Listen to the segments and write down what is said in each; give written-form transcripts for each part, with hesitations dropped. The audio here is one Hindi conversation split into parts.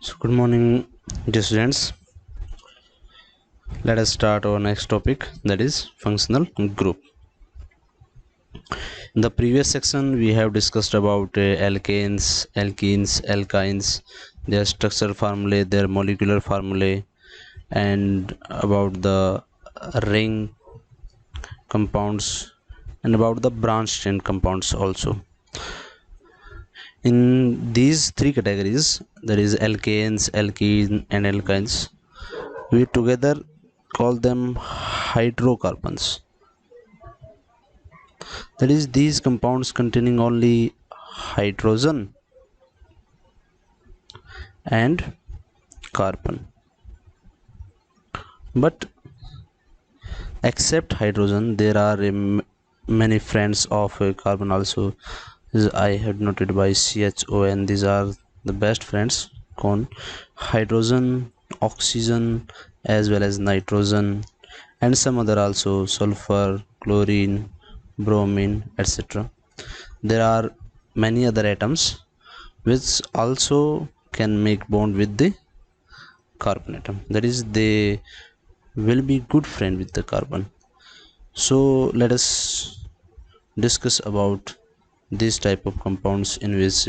So good morning, dear students. Let us start our next topic, that is functional group. In the previous section, we have discussed about alkanes, alkenes, alkynes, their structural formulae, their molecular formulae, and about the ring compounds and about the branch chain compounds also. In these three categories, that is alkanes, alkene, and alkynes, we together call them hydrocarbons. That is, these compounds containing only hydrogen and carbon. But except hydrogen, there are many friends of carbon also. I have noted by CHON. These are the best friends: con hydrogen, oxygen, as well as nitrogen, and some other also: sulfur, chlorine, bromine, etc. There are many other atoms which also can make bond with the carbon atom. That is, they will be good friend with the carbon. So let us discuss about this type of compounds in which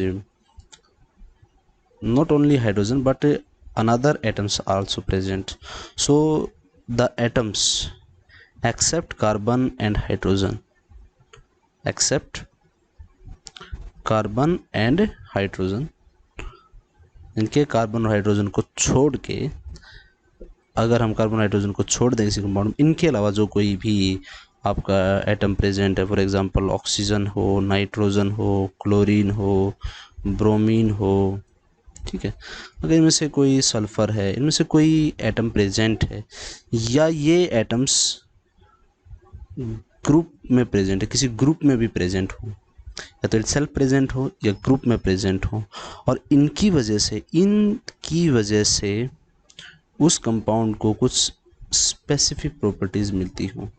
not only hydrogen but another atoms are also present. So the atoms except carbon and hydrogen, except carbon and hydrogen, इनके कार्बन और हाइड्रोजन को छोड़ के, अगर हम कार्बन हाइड्रोजन को छोड़ दें किसी कंपाउंड में, इनके अलावा जो कोई भी आपका एटम प्रेजेंट है, फॉर एग्जांपल ऑक्सीजन हो, नाइट्रोजन हो, क्लोरीन हो, ब्रोमीन हो, ठीक है, अगर इनमें से कोई सल्फर है, इनमें से कोई एटम प्रेजेंट है, या ये एटम्स ग्रुप में प्रेजेंट है, किसी ग्रुप में भी प्रेजेंट हो, या तो सेल्फ प्रेजेंट हो या ग्रुप में प्रेजेंट हो, और इनकी वजह से उस कंपाउंड को कुछ स्पेसिफिक प्रॉपर्टीज मिलती हो,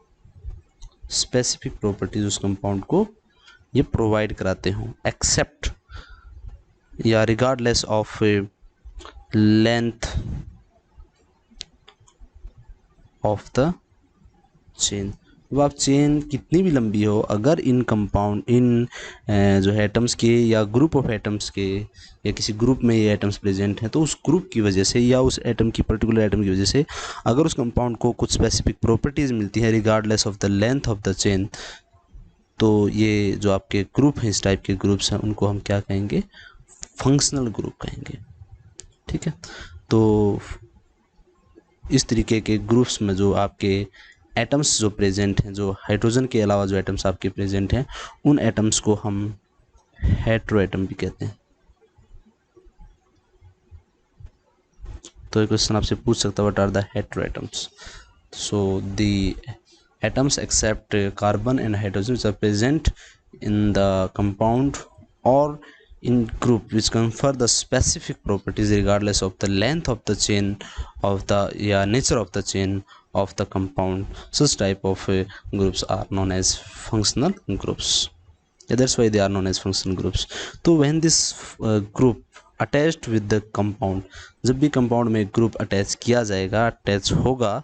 स्पेसिफिक प्रॉपर्टीज उस कंपाउंड को ये प्रोवाइड कराते हो, एक्सेप्ट या regardless of length of the chain. अब आप चेन कितनी भी लंबी हो, अगर इन कंपाउंड, इन जो एटम्स के या ग्रुप ऑफ एटम्स के या किसी ग्रुप में ये एटम्स प्रेजेंट हैं, तो उस ग्रुप की वजह से या उस एटम की, पर्टिकुलर एटम की वजह से अगर उस कंपाउंड को कुछ स्पेसिफिक प्रॉपर्टीज़ मिलती हैं regardless of the length of the chain, तो ये जो आपके ग्रुप हैं, इस टाइप के ग्रुप्स हैं, उनको हम क्या कहेंगे? फंक्शनल ग्रुप कहेंगे। ठीक है, तो इस तरीके के ग्रुप्स में जो आपके एटम्स जो प्रेजेंट हैं, जो हाइड्रोजन के अलावा जो एटम्स आपके प्रेजेंट हैं, उन एटम्स को हम हेटेरो एटम भी कहते हैं। तो एक क्वेश्चन आपसे पूछ सकता है, what are the hetero atoms? So the atoms except carbon and hydrogen which are present in the compound और in group which confer the specific properties regardless of the length of the chain of the nature of the chain of the compound. Such type of groups are known as functional groups. That's why they are known as functional groups. So when this group attached with the compound, जब भी compound में group attach किया जाएगा, attach होगा,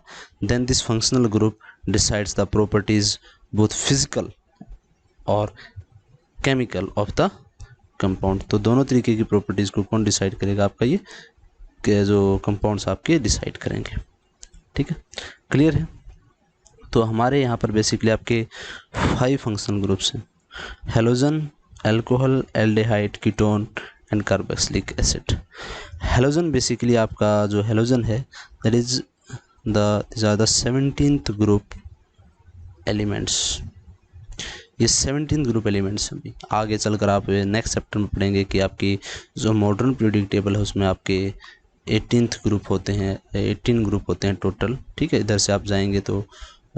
then this functional group decides the properties both physical और chemical of the कंपाउंड। तो दोनों तरीके की प्रॉपर्टीज़ को कौन डिसाइड करेगा? आपका ये कि जो कंपाउंड्स आपके डिसाइड करेंगे। ठीक है, क्लियर है? तो हमारे यहाँ पर बेसिकली आपके 5 फंक्शनल ग्रुप्स हैं: halogen, alcohol, aldehyde, ketone and carboxylic acid. Halogen basically आपका जो हेलोजन है, that is these are the 17th group elements. ये 17 ग्रुप एलिमेंट्स हैं। आगे चलकर आप नेक्स्ट चैप्टर में पढ़ेंगे कि आपकी जो मॉडर्न पीरियोडिक टेबल है उसमें आपके 18th ग्रुप होते हैं, 18 ग्रुप होते हैं टोटल। ठीक है, इधर से आप जाएंगे तो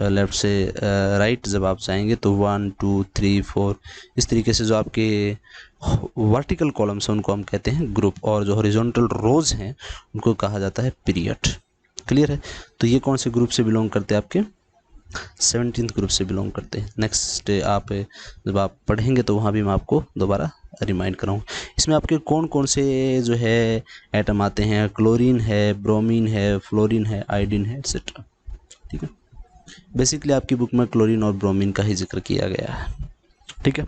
लेफ़्ट से राइट जब आप जाएंगे तो 1 2 3 4 इस तरीके से जो आपके वर्टिकल कॉलम्स हैं उनको हम कहते हैं ग्रुप, और जो हॉरिजॉन्टल रोज हैं उनको कहा जाता है पीरियड। क्लियर है? तो ये कौन से ग्रुप से बिलोंग करते हैं? आपके 17th ग्रुप से बिलोंग करते हैं। नेक्स्ट आप जब आप पढ़ेंगे तो वहाँ भी मैं आपको दोबारा रिमाइंड कराऊँ। इसमें आपके कौन कौन से जो है एटम आते हैं, क्लोरीन है, ब्रोमीन है, फ्लोरीन है, आयोडीन है, एक्सेट्रा। ठीक है, बेसिकली आपकी बुक में क्लोरीन और ब्रोमीन का ही जिक्र किया गया है। ठीक है,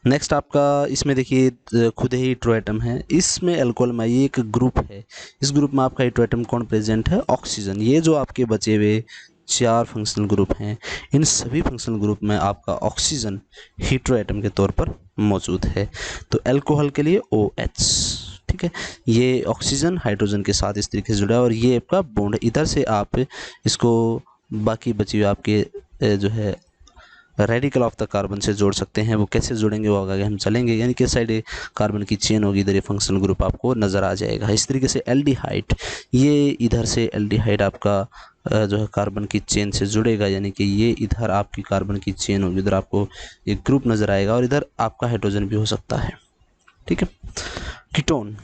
नेक्स्ट आपका इसमें देखिए खुद ही हेटेरो एटम है। इसमें अल्कोहल में ये एक ग्रुप है, इस ग्रुप में आपका हेटेरो एटम कौन प्रेजेंट है, ऑक्सीजन। ये जो आपके बचे हुए 4 फंक्शनल ग्रुप हैं, इन सभी फंक्शनल ग्रुप में आपका ऑक्सीजन हेटेरो एटम के तौर पर मौजूद है। तो अल्कोहल के लिए OH, ठीक है, ये ऑक्सीजन हाइड्रोजन के साथ इस तरीके से जुड़ा है और ये आपका बॉन्ड, इधर से आप इसको बाकी बची हुई आपके जो है रेडिकल ऑफ द कार्बन से जोड़ सकते हैं। वो कैसे जोड़ेंगे वो आगे हम चलेंगे, यानी कि साइड कार्बन की चेन होगी, इधर ये फंक्शनल ग्रुप आपको नज़र आ जाएगा। इस तरीके से एल्डिहाइड, ये इधर से एल्डिहाइड आपका जो है कार्बन की चेन से जुड़ेगा, यानी कि ये इधर आपकी कार्बन की चेन होगी, इधर आपको एक ग्रुप नज़र आएगा और इधर आपका हाइड्रोजन भी हो सकता है। ठीक है, कीटोन,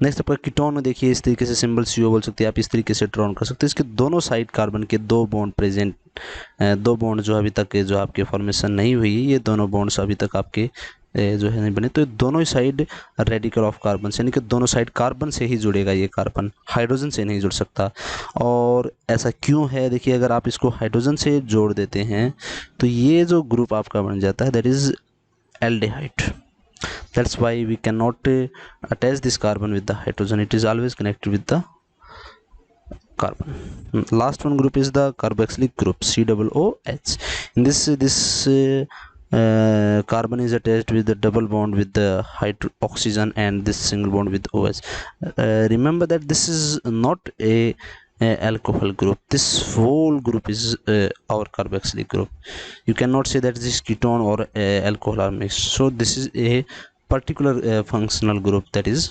नेक्स्ट आपका कीटोन में देखिए इस तरीके से सिंबल CO बोल सकते हैं आप, इस तरीके से ड्रॉ कर सकते हैं। इसके दोनों साइड कार्बन के 2 बॉन्ड प्रेजेंट, 2 बॉन्ड जो अभी तक जो आपके फॉर्मेशन नहीं हुई, ये दोनों बॉन्ड्स अभी तक आपके जो है नहीं बने। तो दोनों ही साइड रेडिकल ऑफ कार्बन से, यानी कि दोनों साइड कार्बन से ही जुड़ेगा, ये कार्बन हाइड्रोजन से नहीं जुड़ सकता। और ऐसा क्यों है, देखिए अगर आप इसको हाइड्रोजन से जोड़ देते हैं तो ये जो ग्रुप आपका बन जाता है that is aldehyde. That's why we cannot attach this carbon with the hydrogen. It is always connected with the carbon. Last one group is the carboxylic group, COOH. In this carbon is attached with the double bond with the oxygen and this single bond with OH. Remember that this is not a alcohol group. This whole group is our carboxylic group. You cannot say that this ketone or alcohol are mixed. So this is a particular functional group, that is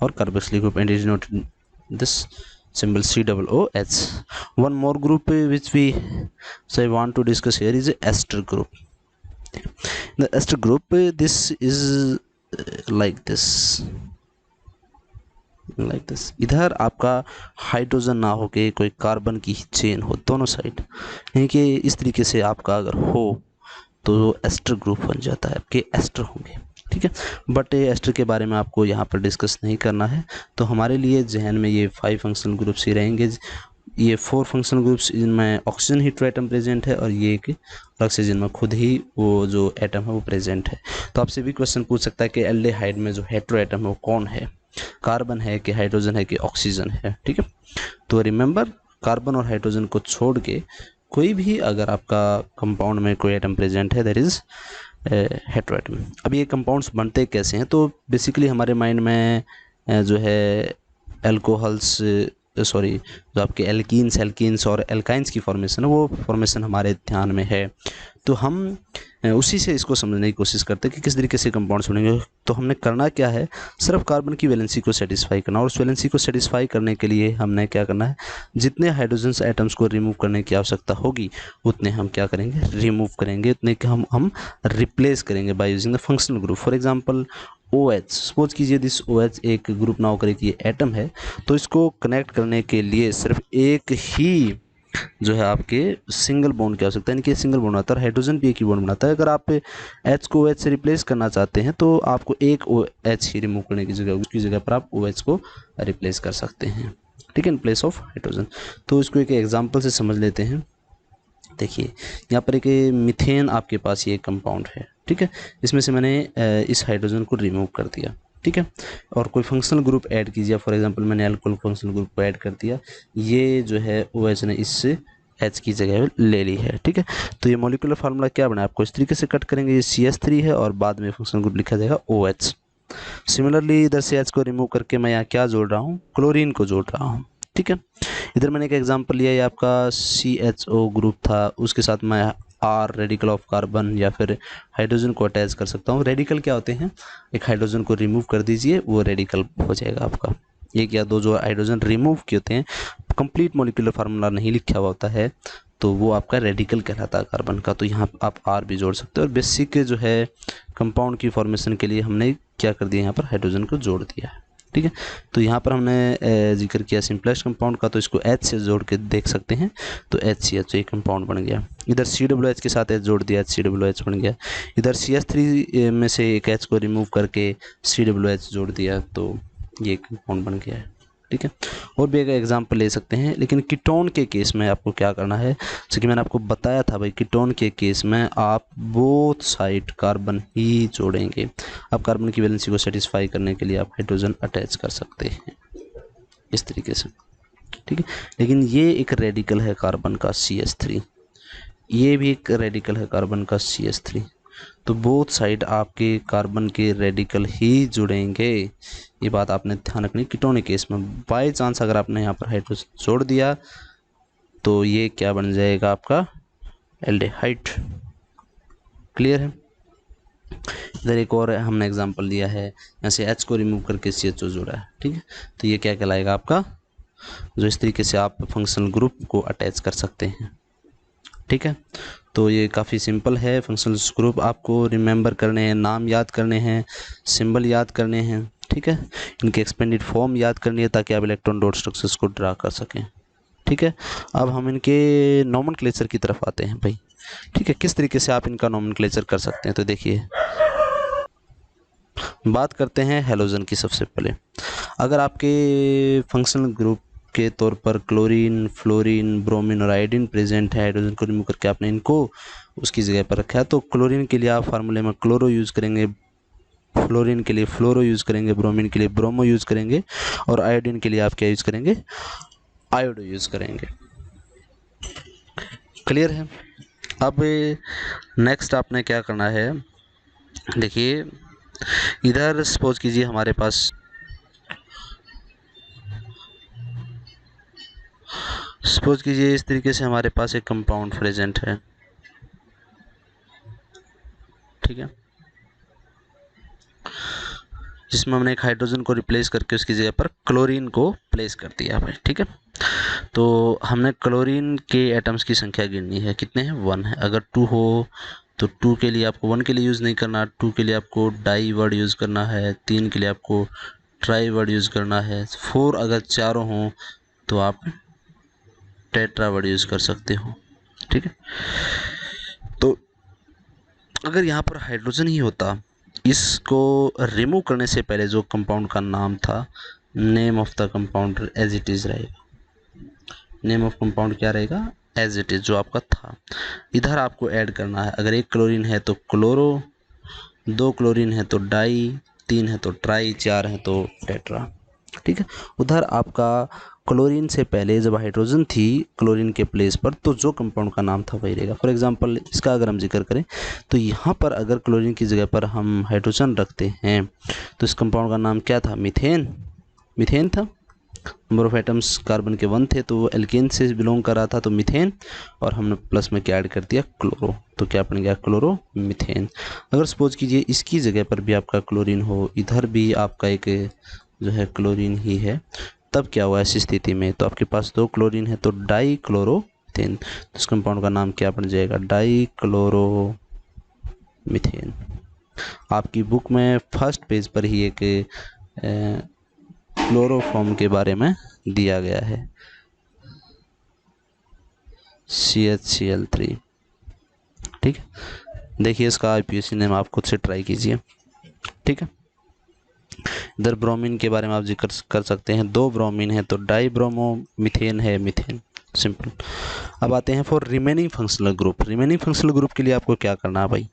our carboxylic group, and it is not this symbol COOH. One more group which we want to discuss here is ester group. The ester group, this is like this, इधर आपका हाइड्रोजन ना हो के कोई कार्बन की चेन हो दोनों साइड, यानी कि इस तरीके से आपका अगर हो तो एस्टर ग्रुप बन जाता है, आपके एस्टर होंगे। ठीक है, बट एस्टर के बारे में आपको यहाँ पर डिस्कस नहीं करना है। तो हमारे लिए जहन में ये 5 फंक्शनल ग्रुप्स ही रहेंगे। ये 4 फंक्शनल ग्रुप्स, इनमें ऑक्सीजन हेटेरो एटम प्रेजेंट है और ये एक अलग से जिनमें खुद ही वो जो एटम है वो प्रेजेंट है। तो आपसे भी क्वेश्चन पूछ सकता है कि एल्डिहाइड में जो हेटेरो एटम है वो कौन है, कार्बन है कि हाइड्रोजन है कि ऑक्सीजन है। ठीक है, तो रिमेंबर कार्बन और हाइड्रोजन को छोड़ के कोई भी अगर आपका कंपाउंड में कोई एटम प्रेजेंट है दैट इज़ हेटेरो एटम। अब ये कंपाउंड्स बनते कैसे हैं, तो बेसिकली हमारे माइंड में जो है एल्कोहल्स जो आपके एल्कीन्स और एल्काइंस की फॉर्मेशन है, वो फॉर्मेशन हमारे ध्यान में है। तो हम उसी से इसको समझने की कोशिश करते हैं कि किस तरीके से कंपाउंड्स बनेंगे। तो हमने करना क्या है, सिर्फ कार्बन की वैलेंसी को सेटिस्फाई करना, और उस वैलेंसी को सेटिस्फाई करने के लिए हमने क्या करना है, जितने हाइड्रोजन एटम्स को रिमूव करने की आवश्यकता होगी उतने हम क्या करेंगे, रिमूव करेंगे, उतने के हम रिप्लेस करेंगे by using the functional group. For example OH, suppose कीजिए दिस OH एक ग्रुप ना होकर एक ये एटम है, तो इसको कनेक्ट करने के लिए सिर्फ एक ही जो है आपके सिंगल बॉन्ड की आवश्यकता है, यानी कि सिंगल बॉन्ड आता है, हाइड्रोजन भी एक ही बॉन्ड बनाता है। अगर आप H को OH से रिप्लेस करना चाहते हैं तो आपको एक OH ही रिमूव करने की जगह उसकी जगह पर आप OH को रिप्लेस कर सकते हैं। ठीक है, इन प्लेस ऑफ हाइड्रोजन। तो इसको एक एग्जांपल से समझ लेते हैं। देखिए यहाँ पर एक मीथेन आपके पास ये कंपाउंड है। ठीक है, इसमें से मैंने इस हाइड्रोजन को रिमूव कर दिया। ठीक है, और कोई फंक्शनल ग्रुप ऐड कीजिए, फॉर एग्जांपल मैंने अल्कोहल फंक्शनल ग्रुप को ऐड कर दिया, ये जो है OH ने इससे H की जगह ले ली है। ठीक है, तो ये मॉलिक्यूलर फार्मूला क्या बना, आपको इस तरीके से कट करेंगे, ये CH3 है और बाद में फंक्शनल ग्रुप लिखा जाएगा OH। सिमिलरली इधर से H को रिमूव करके मैं यहाँ क्या जोड़ रहा हूँ, क्लोरीन को जोड़ रहा हूँ। ठीक है, इधर मैंने एक एग्जांपल लिया, ये आपका CHO ग्रुप था, उसके साथ मैं R रेडिकल ऑफ कार्बन या फिर हाइड्रोजन को अटैच कर सकता हूँ। रेडिकल क्या होते हैं, एक हाइड्रोजन को रिमूव कर दीजिए वो रेडिकल हो जाएगा आपका। एक या दो जो हाइड्रोजन रिमूव किए होते हैं, कंप्लीट मॉलिक्यूलर फार्मूला नहीं लिखा हुआ होता है, तो वो आपका रेडिकल कहलाता है कार्बन का। तो यहाँ आप R भी जोड़ सकते हो, और बेसिक जो है कंपाउंड की फॉर्मेशन के लिए हमने क्या कर दिया, यहाँ पर हाइड्रोजन को जोड़ दिया है। ठीक है। तो यहाँ पर हमने जिक्र किया सिंपलेस्ट कंपाउंड का, तो इसको H से जोड़ के देख सकते हैं, तो HCH एक कंपाउंड बन गया। इधर COOH के साथ H जोड़ दिया, COOH बन गया। इधर CH3 में से एक H को रिमूव करके COOH जोड़ दिया, तो ये कंपाउंड बन गया है। ठीक है। और भी एक एग्जांपल ले सकते हैं, लेकिन कीटोन के केस में आपको क्या करना है, जैसे कि मैंने आपको बताया था भाई, कीटोन के केस में आप बोथ साइड कार्बन ही जोड़ेंगे। अब कार्बन की वैलेंसी को सेटिस्फाई करने के लिए आप हाइड्रोजन अटैच कर सकते हैं इस तरीके से। ठीक है। लेकिन ये एक रेडिकल है कार्बन का CH3, ये भी एक रेडिकल है कार्बन का CH3, तो बोथ साइड आपके कार्बन के रेडिकल ही जुड़ेंगे। ये बात आपने ध्यान रखनी। कीटोनिक केस में बाय चांस अगर आपने यहाँ पर हाइड्रोजन जोड़ दिया तो ये क्या बन जाएगा, आपका एल्डिहाइड। क्लियर है। इधर एक और हमने एग्जांपल लिया है, यहाँ से H को रिमूव करके CHO जोड़ा है। ठीक है। तो ये क्या कहलाएगा आपका, जो इस तरीके से आप फंक्शनल ग्रुप को अटैच कर सकते हैं। ठीक है। तो ये काफ़ी सिंपल है। फंक्शनल ग्रुप आपको रिमेंबर करने हैं, नाम याद करने हैं, सिंबल याद करने हैं। ठीक है। इनके एक्सपेंडेड फॉर्म याद करनी है ताकि आप इलेक्ट्रॉन डॉट स्ट्रक्चर्स को ड्रा कर सकें। ठीक है। अब हम इनके नोमेनक्लेचर की तरफ आते हैं भाई। ठीक है। किस तरीके से आप इनका नोमेनक्लेचर कर सकते हैं, तो देखिए बात करते हैं हैलोजन की। सबसे पहले अगर आपके फंक्शनल ग्रुप के तौर पर क्लोरीन, फ्लोरीन, ब्रोमीन और आयोडीन प्रेजेंट है, हाइड्रोजन को रिमूव करके आपने इनको उसकी जगह पर रखा है, तो क्लोरीन के लिए आप फार्मूले में क्लोरो यूज़ करेंगे, फ्लोरीन के लिए फ्लोरो यूज़ करेंगे, ब्रोमीन के लिए ब्रोमो यूज़ करेंगे, और आयोडीन के लिए आप क्या यूज़ करेंगे, आयोडो यूज़ करेंगे। क्लियर है। अब नेक्स्ट आपने क्या करना है, देखिए इधर सपोज कीजिए हमारे पास इस तरीके से हमारे पास एक कंपाउंड प्रेजेंट है। ठीक है। जिसमें हमने एक हाइड्रोजन को रिप्लेस करके उसकी जगह पर क्लोरीन को प्लेस कर दिया है। ठीक है। तो हमने क्लोरीन के एटम्स की संख्या गिननी है, कितने हैं, 1 है। अगर 2 हो तो 2 के लिए आपको 1 के लिए यूज़ नहीं करना, 2 के लिए आपको डाई वर्ड यूज़ करना है, 3 के लिए आपको ट्राई वर्ड यूज़ करना है, 4 अगर चारों हों तो आप टेट्रा वर्ड यूज़ कर सकते हो। ठीक है। तो अगर यहाँ पर हाइड्रोजन ही होता, इसको रिमूव करने से पहले जो कंपाउंड का नाम था, name of the compound as it is रहेगा। नेम ऑफ कंपाउंड क्या रहेगा, एज इट इज़ जो आपका था। इधर आपको ऐड करना है, अगर 1 क्लोरीन है तो क्लोरो, 2 क्लोरीन है तो डाई, 3 है तो ट्राई, 4 है तो टेट्रा। ठीक है। उधर आपका क्लोरीन से पहले जब हाइड्रोजन थी क्लोरीन के प्लेस पर, तो जो कंपाउंड का नाम था वही रहेगा। फॉर एग्जांपल इसका अगर हम जिक्र करें तो यहाँ पर अगर क्लोरीन की जगह पर हम हाइड्रोजन रखते हैं तो इस कंपाउंड का नाम क्या था, मीथेन था। नंबर ऑफ एटम्स कार्बन के 1 थे, तो वो एल्केन से बिलोंग कर रहा था, तो मीथेन, और हमने प्लस में क्या ऐड कर दिया, क्लोरो, तो क्या बन गया, क्लोरो मीथेन। अगर सपोज कीजिए इसकी जगह पर भी आपका क्लोरीन हो, इधर भी आपका एक जो है क्लोरीन ही है, तब क्या हुआ ऐसी स्थिति में, तो आपके पास 2 क्लोरीन है तो डाई क्लोरो मीथेन, तो इस कंपाउंड का नाम क्या बन जाएगा, डाई क्लोरो मीथेन। आपकी बुक में फर्स्ट पेज पर ही एक क्लोरोफॉर्म के बारे में दिया गया है, CHCl3। ठीक है। देखिए इसका IUPAC नेम आप खुद से ट्राई कीजिए। ठीक है। इधर ब्रोमीन के बारे में आप जिक्र कर सकते हैं, 2 ब्रोमीन है तो डाई ब्रोमो, मीथेन है मीथेन, सिंपल। अब आते हैं for remaining functional group. Remaining functional group के लिए आपको क्या करना है भाई,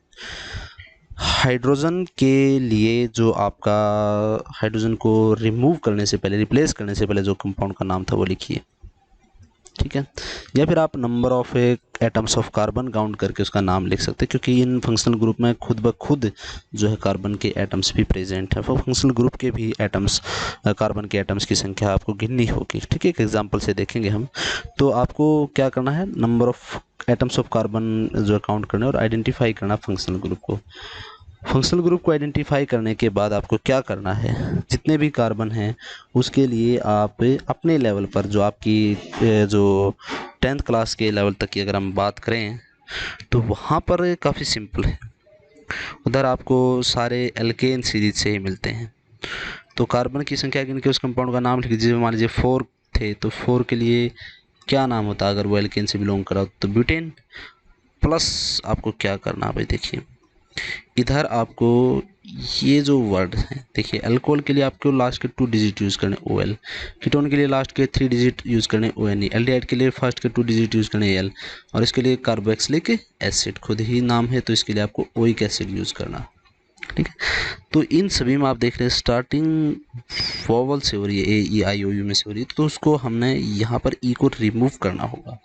हाइड्रोजन के लिए जो आपका हाइड्रोजन को रिमूव करने से पहले, रिप्लेस करने से पहले जो कंपाउंड का नाम था वो लिखिए। ठीक है। या फिर आप number of atoms of carbon count करके उसका नाम लिख सकते हैं, क्योंकि इन फंक्शनल ग्रुप में खुद ब खुद जो है कार्बन के एटम्स भी प्रेजेंट है। वो फंक्शनल ग्रुप के भी एटम्स, कार्बन के एटम्स की संख्या आपको गिननी होगी। ठीक है। एक एग्जांपल से देखेंगे हम। तो आपको क्या करना है, number of atoms of carbon जो काउंट करना है और आइडेंटिफाई करना फंक्शनल ग्रुप को। फंक्शनल ग्रुप को आइडेंटिफाई करने के बाद आपको क्या करना है, जितने भी कार्बन हैं उसके लिए आप अपने लेवल पर, जो आपकी जो 10th क्लास के लेवल तक की अगर हम बात करें तो वहाँ पर काफ़ी सिंपल है। उधर आपको सारे एल्केन सीरीज से ही मिलते हैं। तो कार्बन की संख्या गिन के उस कंपाउंड का नाम लिख दीजिए। मान लीजिए 4 थे तो 4 के लिए क्या नाम होता अगर वो एल्केन से बिलोंग करा तो ब्यूटेन। प्लस आपको क्या करना भाई, देखिए इधर आपको ये जो वर्ड है, देखिए अल्कोहल के लिए आपको लास्ट के 2 डिजिट यूज़ करने OL, कीटोन के लिए लास्ट के 3 डिजिट यूज़ करने ONE, एल्डिहाइड के लिए फर्स्ट के 2 डिजिट यूज़ करने AL, और इसके लिए कार्बोक्सिलिक एसिड खुद ही नाम है तो इसके लिए आपको ओइक एसिड यूज़ करना। ठीक है, तो इन सभी में आप देख रहे हैं स्टार्टिंग वोवल से हो रही है, AEIOU में से हो रही है, तो उसको हमने यहाँ पर ई को रिमूव करना होगा।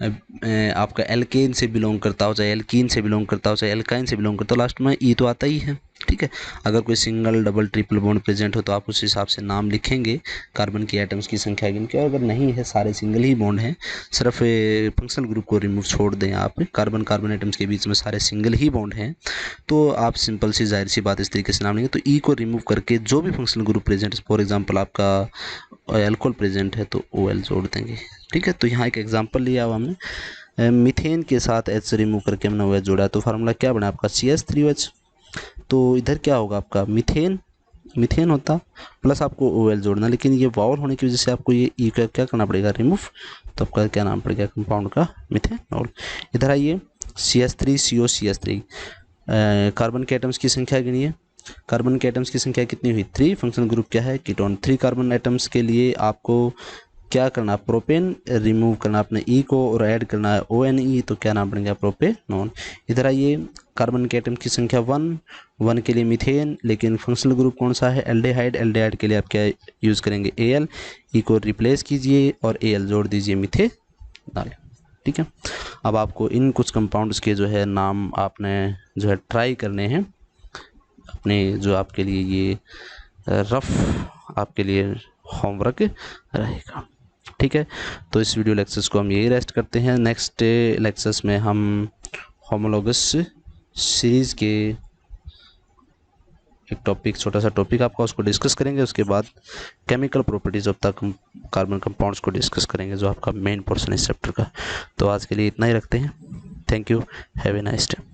आपका एल्केन से बिलोंग करता हो, चाहे एल्कीन से बिलोंग करता हो, चाहे एल्काइन से बिलोंग करता हो, लास्ट में ई तो आता ही है। ठीक है, अगर कोई single double triple bond present हो तो आप उस हिसाब से नाम लिखेंगे कार्बन की एटम्स की संख्या गिन के, और अगर नहीं है सारे सिंगल ही बॉन्ड हैं, सिर्फ फंक्शनल ग्रुप को रिमूव छोड़ दें आप, कार्बन कार्बन एटम्स के बीच में सारे सिंगल ही बॉन्ड हैं, तो आप सिंपल सी जाहिर सी बात इस तरीके से नाम लेंगे। तो ई को रिमूव करके जो भी functional group present, for example आपका एल्कोहल प्रेजेंट है तो OL जोड़ देंगे। ठीक है, तो यहाँ एक एग्जाम्पल लिया हुआ हमने, मीथेन के साथ H रिमूव करके हमने OH जोड़ा, तो फार्मूला क्या बना आपका CH3OH। तो इधर क्या होगा आपका मीथेन होता प्लस आपको OL जोड़ना, लेकिन ये वावल होने की वजह से आपको ये ई का क्या करना पड़ेगा, रिमूव। तो आपका क्या नाम पड़ेगा कंपाउंड का, मीथेनॉल। इधर आइए CH3COCH3, कार्बन के एटम्स की संख्या गिनिए। कार्बन के एटम्स की संख्या कितनी हुई, 3। फंक्शनल ग्रुप क्या है, कीटोन। 3 कार्बन एटम्स के लिए आपको क्या करना, प्रोपेन रिमूव करना अपने ई को और ऐड करना है ONE, तो क्या नाम बनेगा, प्रोपेनॉन। इधर आइए कार्बन के एटम की संख्या 1 के लिए मीथेन, लेकिन फंक्शनल ग्रुप कौन सा है, एल्डिहाइड। एल्डिहाइड के लिए आप क्या यूज़ करेंगे, AL। ई को रिप्लेस कीजिए और AL जोड़ दीजिए मिथेनॉल। ठीक है, अब आपको इन कुछ कंपाउंड्स के जो है नाम आपने जो है ट्राई करने हैं अपने, जो आपके लिए ये रफ आपके लिए होमवर्क रहेगा। ठीक है, तो इस वीडियो लेक्चर्स को हम यही रेस्ट करते हैं। नेक्स्ट लेक्चर्स में हम होमोलॉगस सीरीज़ के एक टॉपिक, छोटा सा टॉपिक आपका, उसको डिस्कस करेंगे। उसके बाद chemical properties of the carbon compounds को डिस्कस करेंगे, जो आपका मेन पोर्शन है इस चैप्टर का। तो आज के लिए इतना ही रखते हैं। Thank you, have a nice day.